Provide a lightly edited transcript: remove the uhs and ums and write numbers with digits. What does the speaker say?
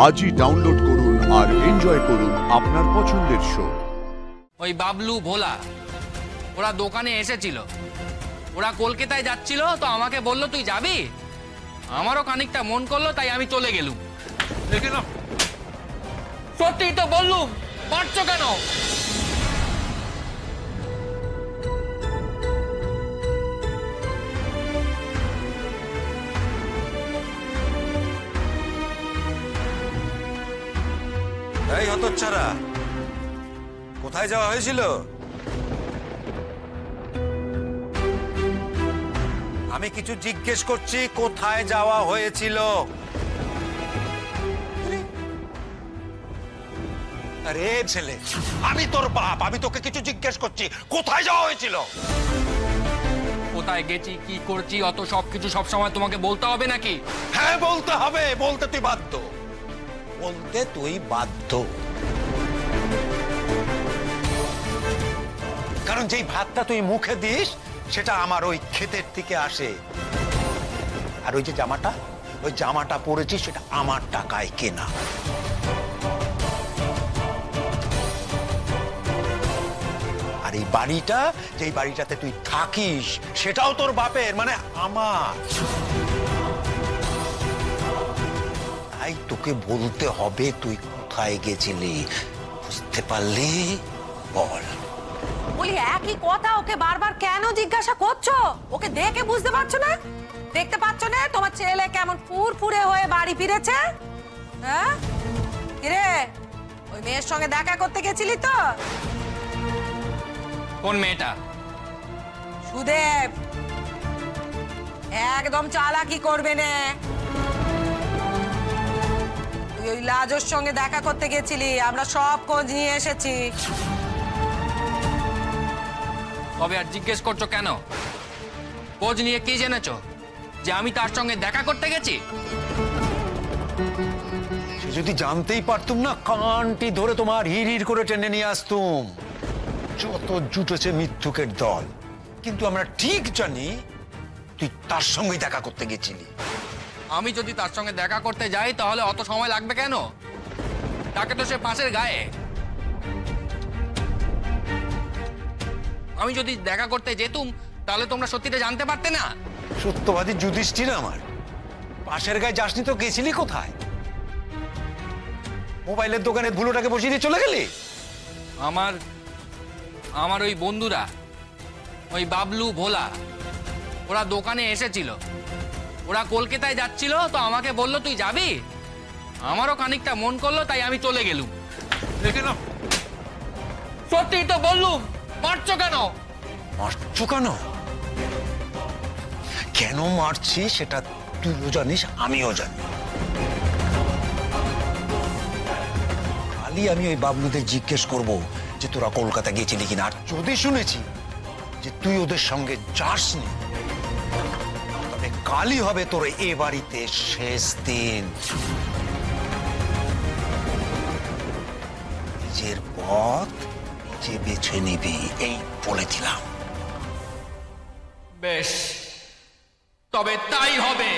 আজই ডাউনলোড করুন আর এনজয় করুন আপনার পছন্দের শো। ওই বাবলু ভোলা ওরা দোকানে এসেছিল, ওরা কলকাতায় যাচ্ছিল, তো আমাকে বললো তুই যাবি। আমারও খানিকটা মন করলো, তাই আমি চলে গেলুম। সত্যি তো বললুম, পারছো কেন? এই হতচ্ছাড়া, কোথায় যাওয়া হয়েছিল? আমি কিছু জিজ্ঞেস করছি, কোথায় যাওয়া হয়েছিল? আরে ছেলে, আমি তোর বাপ, আমি তোকে কিছু জিজ্ঞেস করছি, কোথায় যাওয়া হয়েছিল? কোথায় গেছি, কি করছি, অত সবকিছু সবসময় তোমাকে বলতে হবে নাকি? হ্যাঁ বলতে হবে, বলতে তুই বাধ্য, বলতে তুই বাধ্য। কারণ যেই ভাতটা তুই মুখে দিস সেটা আমার ওই ক্ষেতের থেকে আসে, আর ওই যে জামাটা পরেছিস সেটা আমার টাকায় কেনা। আর এই বাড়িটা, যেই বাড়িটাতে তুই থাকিস সেটাও তোর বাপের, মানে আমার। তাই তোকে বলতে হবে তুই কোথায় গেছিলি, বুঝতে পারলি? বল। বলি একই কথা ওকে বারবার কেন জিজ্ঞাসা করছো? ওকে দেখে বুঝতে পারছো না? দেখতে পাচ্ছ না তোমার ছেলে কেমন ফুরফুরে হয়ে বাড়ি ফিরেছে? হ্যাঁ কিরে, ওই মেয়ের সঙ্গে দেখা করতে গেছিলি তো? কোন মেয়েটা? সুদেব। একদম চালাকি করবে না। তুই ওই লাজোর সঙ্গে দেখা করতে গেছিলি, আমরা সব খোঁজ নিয়ে এসেছি। তবে আর জিজ্ঞেস করছো কেন? খোঁজ নিয়ে কি জেনেছো যে আমি তার সঙ্গে দেখা করতে গেছি? সে যদি জানতেই পারতুম না, কানটি ধরে তোমার হির হির করে টেনে নিয়ে আসতুম। যত জুটেছে মিথ্যুকের দল, কিন্তু আমরা ঠিক জানি তুই তার সঙ্গে দেখা করতে গেছিলি। আমি যদি তার সঙ্গে দেখা করতে যাই তাহলে অত সময় লাগবে কেন? তাকে তো সে পাশের গায়ে। আমি যদি দেখা করতে যেতুম তাহলে তোমরা সত্যিটা জানতে পারতে না। সত্যবাদী যুধিষ্ঠির আমার, পাশের গায়ে যাসনি তো গেছিলি কোথায়? মোবাইলের দোকানে ধুলোটাকে বসিয়ে দিয়ে চলে গেলি? আমার ওই বন্ধুরা, ওই বাবলু ভোলা ওরা দোকানে এসেছিল, ওরা কলকাতায় যাচ্ছিল, তো আমাকে বললো তুই যাবি। আমারও খানিকটা মন করলো, তাই আমি চলে গেলুম। সত্যি তো বললুম, মারছো কেন? মারছো কেন? কেন মারছি সেটা তুইও জানিস, আমিও জানি। কালই আমি ওই বাবলুদের জিজ্ঞেস করব যে তোরা কলকাতা গেছিলি কিনা, আর যদি শুনেছি যে তুই ওদের সঙ্গে যাসনি, তবে কালই হবে তোর এ বাড়িতে শেষ দিন। নিজের পথ নিজে বেছে নিবি, এই বলে দিলাম। বেশ, তবে তাই হবে।